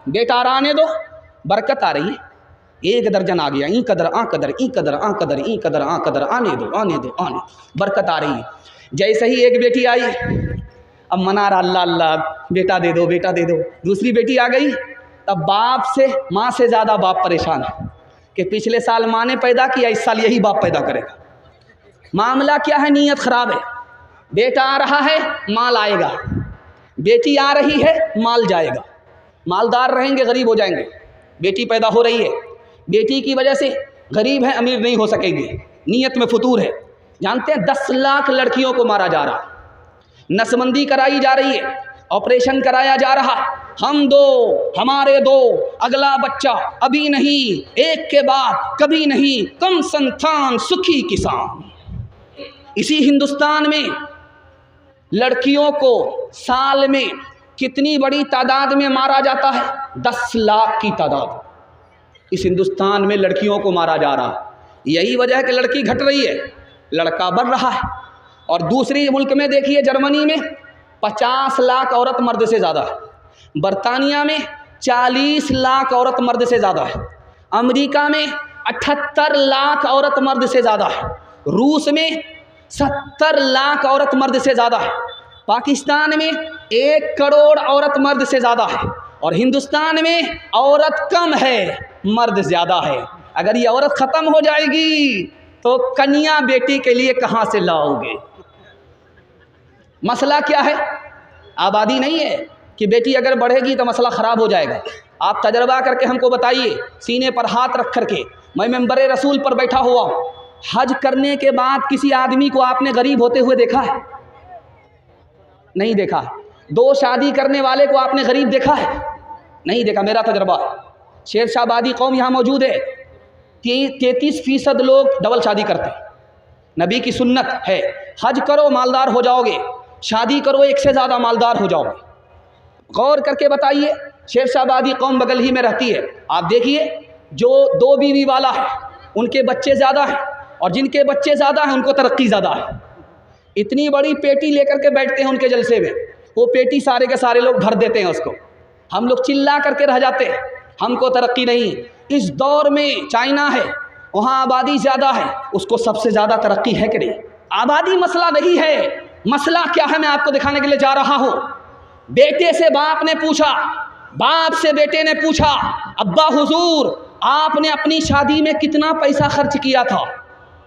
بیٹا آنے دو، برکت آ رہی ہے، ایک درجن آ گیا، این قدر آ قدر این قدر آ قدر این قدر آ قدر، آنے دو آنے دو آنے دو، برکت آ رہی ہے۔ جیسے ہی ایک بیٹی آئی، اب منا رہا اللہ اللہ بیٹا دے دو بیٹا دے دو، دوسری بیٹی آ گئی، تب باپ سے ماں سے زیادہ باپ پریشان ہے کہ پچھلے سال ماں نے پیدا کیا، اس سال یہی باپ پیدا کرے گا۔ معاملہ کیا ہے؟ نیت خراب ہے۔ بیٹا آ رہا ہے مال آئے گا، بیٹی آ رہی ہے مال جائے گا، مالدار رہیں گے غریب ہو جائیں گے۔ بیٹی پیدا ہو رہی ہے، بیٹی کی وجہ سے غریب ہیں امیر نہیں ہو سکیں گے، نیت میں فتور ہے۔ جانتے ہیں 10 لاکھ لڑکیوں کو مارا جا رہا، نسبندی کرائی جا رہی ہے، آپریشن کرایا جا رہا، ہم دو ہمارے دو، اگلا بچہ ابھی نہیں، ایک کے بعد کبھی نہیں، کم سنتان سکھی کسان۔ اسی ہندوستان میں لڑکیوں کو سال میں کتنی بڑی تعداد میں مارا جاتا ہے؟ 10 لاکھ کی تعداد اس ہندوستان میں لڑکیوں کو مارا جا رہا ہے۔ یہی وجہ ہے کہ لڑکی گھٹ رہی ہے، لڑکا بڑھ رہا ہے۔ اور دوسری ملک میں دیکھیے، جرمنی میں 50 لاکھ عورت مرد سے زیادہ ہے، برطانیہ میں 40 لاکھ عورت مرد سے زیادہ ہے، امریکہ میں 78 لاکھ عورت مرد سے زیادہ ہے، روس میں 70 لاکھ عورت مرد سے زیادہ ہے، پاکستان میں 1 کروڑ عورت مرد سے زیادہ ہے، اور ہندوستان میں عورت کم ہے مرد زیادہ ہے۔ اگر یہ عورت ختم ہو جائے گی تو کنیا بیٹی کے لیے کہاں سے لاؤ گے؟ مسئلہ کیا ہے؟ آبادی نہیں ہے کہ بیٹی اگر بڑھے گی تو مسئلہ خراب ہو جائے گا۔ آپ تجربہ کر کے ہم کو بتائیے، سینے پر ہاتھ رکھ کر کے، میں ممبر رسول پر بیٹھا ہوا ہوں، حج کرنے کے بعد کسی آدمی کو آپ نے غریب ہوتے ہوئے دیکھا ہے؟ نہیں دیکھا۔ 2 شادی کرنے والے کو آپ نے غریب دیکھا ہے؟ نہیں دیکھا۔ میرا تجربہ، شیر شاہ آبادی قوم یہاں موجود ہے، 33% لوگ ڈبل شادی کرتے ہیں۔ نبی کی سنت ہے، حج کرو مالدار ہو جاؤ گے، شادی کرو ایک سے زیادہ مالدار ہو جاؤ گے۔ غور کر کے بتائیے، شیر شاہ آبادی قوم بغل ہی میں رہتی ہے، آپ دیکھیے جو 2 بیوی والا ہے ان کے بچے زیادہ ہیں، اور جن کے بچے زیادہ ہیں ان کو ترقی زیادہ ہے۔ اتنی بڑی پیٹی لے کر کے بیٹھتے ہیں ان کے جلسے میں، وہ پیٹی سارے کے سارے لوگ بھر دیتے ہیں اس کو، ہم لوگ چلا کر کے رہ جاتے ہیں، ہم کو ترقی نہیں۔ اس دور میں چائنا ہے، وہاں آبادی زیادہ ہے، اس کو سب سے زیادہ ترقی ہے کہ نہیں؟ آبادی مسئلہ نہیں ہے، مسئلہ کیا ہے میں آپ کو دکھانے کے لیے جا رہا ہوں۔ بیٹے سے باپ نے پوچھا، باپ سے بیٹے نے پوچھا، ابا حضور آپ نے اپنی شادی میں کتنا پیسہ خرچ کیا تھا؟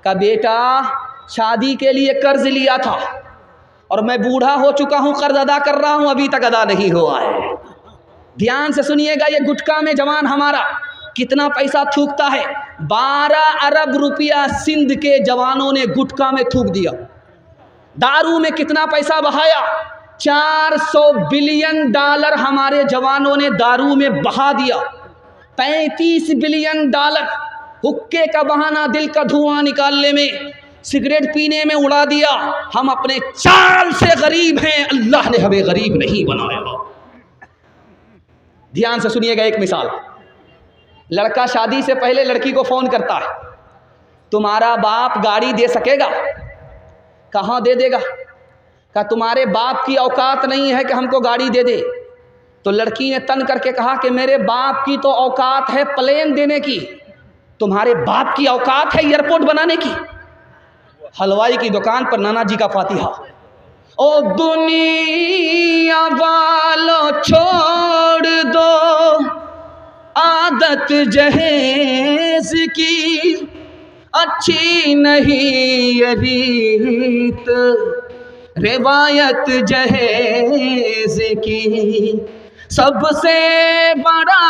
کہا بیٹا شادی کے لیے قرض لیا تھا، اور میں بوڑھا ہو چکا ہوں، قرض ادا کر رہا ہوں، ابھی تک ادا نہیں ہوا ہے۔ دھیان سے سنیے گا، یہ گٹکا میں جوان ہمارا کتنا پیسہ تھوکتا ہے؟ 12 ارب روپیہ سندھ کے جوانوں نے گٹکا میں تھوک دیا۔ دارو میں کتنا پیسہ بہایا؟ 400 بلین ڈالر ہمارے جوانوں نے دارو میں بہا دیا۔ 35 بلین ڈالر حکے کا بہانہ دل کا دھواں نکالنے میں، سگریٹ پینے میں اڑا دیا۔ ہم اپنے چال سے غریب ہیں، اللہ نے ہمیں غریب نہیں بنایا۔ دھیان سے سنیے گا ایک مثال، لڑکا شادی سے پہلے لڑکی کو فون کرتا ہے، تمہارا باپ گاڑی دے سکے گا؟ کہاں دے دے گا؟ کہا تمہارے باپ کی اوقات نہیں ہے کہ ہم کو گاڑی دے دے۔ تو لڑکی نے تن کر کے کہا کہ میرے باپ کی تو اوقات ہے پلین دینے کی، تمہارے باپ کی اوقات ہے ایئرپورٹ بنانے کی؟ حلوائی کی دکان پر نانا جی کا فاتحہ، او دنیا والوں چھوڑ دو عادت جہیز کی، اچھی نہیں یہ ریت روایت جہیز کی، سب سے بڑا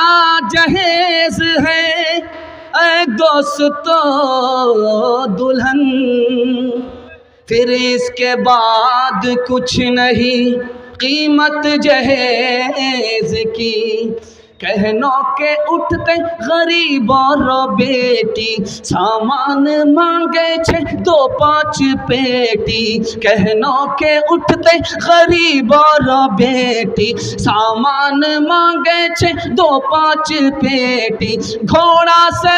جہیز ہے اے دوستو دلہن، پھر اس کے بعد کچھ نہیں قیمت جہیز کی۔ کہنوں کے اٹھتے غریب اور بیٹی، سامان مانگے 6-2-5 پیٹی۔ کہنوں کے اٹھتے غریب اور بیٹی، سامان مانگے 6-2-5 پیٹی۔ گھوڑا سے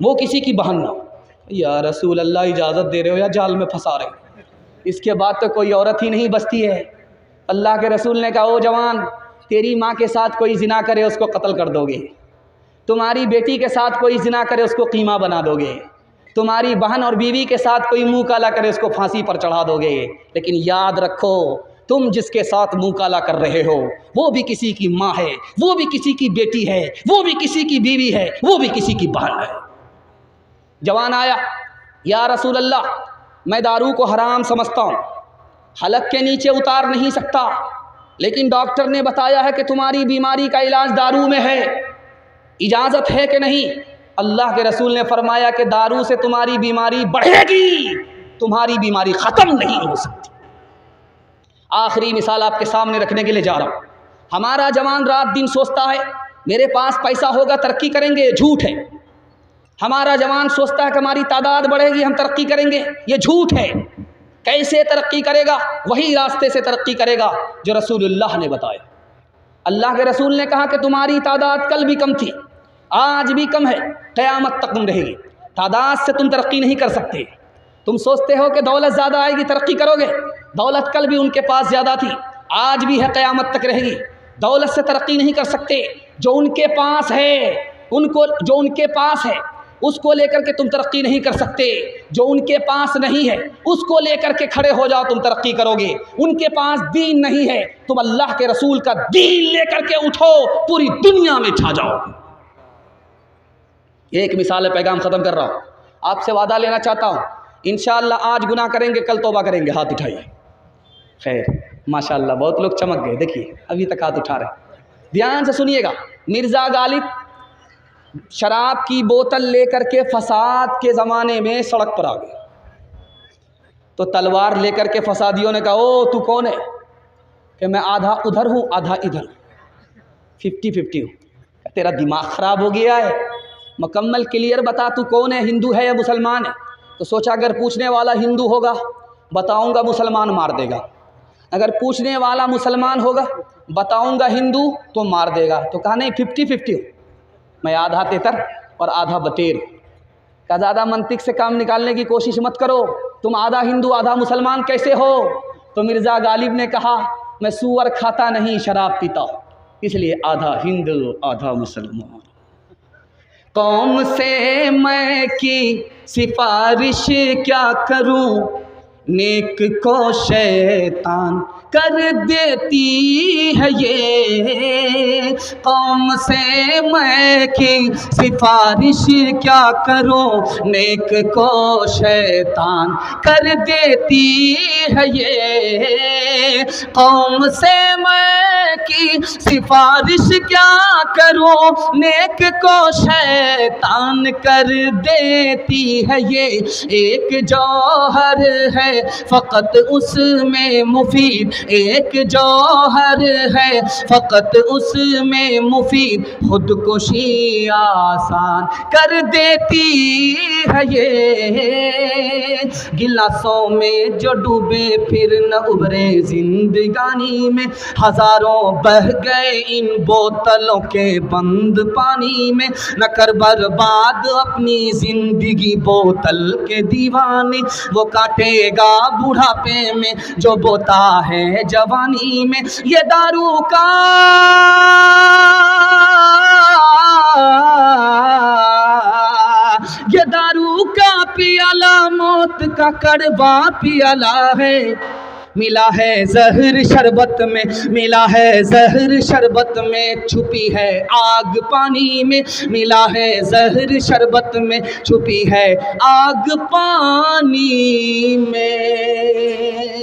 وہ کسی کی بہن نہ ہو۔ یا رسول اللہ اجازت دے رہے ہو یا جال میں پھنسا رہے ہو؟ اس کے بعد تو کوئی عورت ہی نہیں بچتی ہے۔ اللہ کے رسول نے کہا او جوان، تیری ماں کے ساتھ کوئی زنا کرے اس کو قتل کر دو گے، تمہاری بیٹی کے ساتھ کوئی زنا کرے اس کو قیمہ بنا دو گے، تمہاری بہن اور بیوی کے ساتھ کوئی منہ کالا کرے اس کو پھانسی پر چڑھا دو گے، لیکن یاد رکھو تم جس کے ساتھ منہ کالا کر رہے ہو وہ بھی کسی کی ماں ہے، وہ بھی کسی کی بیٹی ہے، وہ بھی کسی کی بیوی ہے، وہ بھی کسی کی بہن ہے۔ جوان آیا، یا رسول اللہ میں دارو کو حرام سمجھتا ہوں، حلق کے نیچے اتار نہیں سکتا، لیکن ڈاکٹر نے بتایا ہے کہ تمہاری بیماری کا علاج دارو میں ہے، اجازت ہے کہ نہیں؟ اللہ کے رسول نے فرمایا کہ دارو سے تمہاری بیماری بڑھے گی، تمہاری بیماری ختم نہیں ہو سکتی۔ آخری مثال آپ کے سامنے رکھنے کے لیے جا رہا ہوں۔ ہمارا جوان رات دن سوچتا ہے میرے پاس پیسہ ہوگا ترقی کریں گے، جھوٹ ہے۔ ہمارا جوان سوچتا ہے کہ ہماری تعداد بڑھے گی ہم ترقی کریں گے، یہ جھوٹ ہے۔ کیسے ترقی کرے گا؟ وہی راستے سے ترقی کرے گا جو رسول اللہ نے بتایا۔ اللہ کے رسول نے کہا کہ تمہاری تعداد کل بھی کم تھی، آج بھی کم ہے، قیامت تک کم رہے گی۔ تعداد سے تم ترقی نہیں کر سکتے۔ تم سوچتے ہو کہ دولت زیادہ آئے گی ترقی کرو گے، دولت کل بھی ان کے پاس زیادہ تھی، آج بھی ہے، قیامت تک رہے گی۔ دولت سے ترقی نہیں کر سکتے، جو ان کے پاس ہے جو ان کے پاس ہے اس کو لے کر کے تم ترقی نہیں کر سکتے، جو ان کے پاس نہیں ہے اس کو لے کر کے کھڑے ہو جاؤ تم ترقی کرو گے۔ ان کے پاس دین نہیں ہے، تم اللہ کے رسول کا دین لے کر کے اٹھو، پوری دنیا میں چھا جاؤ۔ ایک مثال پیغام ختم کر رہا ہوں، آپ سے وعدہ لینا چاہتا ہوں انشاءاللہ آج گناہ کریں گے کل توبہ کریں گے، ہاتھ اٹھائیے۔ خیر ماشاءاللہ بہت لوگ چمک گئے، دیکھیے ابھی تک ہاتھ اٹھا رہے ہیں۔ دھیان سے سنیے گا، مرزا غالب شراب کی بوتل لے کر کے فساد کے زمانے میں سڑک پر آ گئے، تو تلوار لے کر کے فسادیوں نے کہا او تو کون ہے؟ کہ میں آدھا ادھر ہوں آدھا ادھر، 50-50 ہوں۔ تیرا دماغ خراب ہو گیا ہے، مکمل کلیئر بتا تو کون ہے، ہندو ہے یا مسلمان ہے؟ تو سوچا اگر پوچھنے والا ہندو ہوگا بتاؤں گا مسلمان مار دے گا، اگر پوچھنے والا مسلمان ہوگا بتاؤں گا ہندو تو مار دے گا، تو کہا نہیں 50-50 ہوں، میں آدھا تیتر اور آدھا بٹیر۔ کہ زیادہ منطق سے کام نکالنے کی کوشش مت کرو، تم آدھا ہندو آدھا مسلمان کیسے ہو؟ تو مرزا غالب نے کہا میں سور کھاتا نہیں شراب پیتا، اس لیے آدھا ہندو آدھا مسلمان۔ قوم سے میں کی سفارش کیا کروں، نیک کو شیطان کر دیتی ہے یہ، قوم سے میں کی سفارش کیا کروں، نیک کو شیطان کر دیتی ہے یہ، قوم سے میں کی سفارش کیا کروں، نیک کو شیطان کر دیتی ہے یہ، ایک جوہر ہے فقط اس میں مفید، ایک جوہر ہے فقط اس میں مفید، خودکشی آسان کر دیتی ہے یہ، گلاسوں میں جو ڈوبے پھر نہ ابھرے زندگانی میں، ہزاروں بہہ گئے ان بوتلوں کے بند پانی میں، نہ کر برباد اپنی زندگی بوتل کے دیوانے، وہ کاٹے گا بڑھاپے میں جو بوتا ہے جوانی میں، یہ دارو کا پیالہ موت کا کڑوا پیالہ ہے، ملا ہے زہر شربت میں، ملا ہے زہر شربت میں، چھپی ہے آگ پانی میں، ملا ہے زہر شربت میں، چھپی ہے آگ پانی میں۔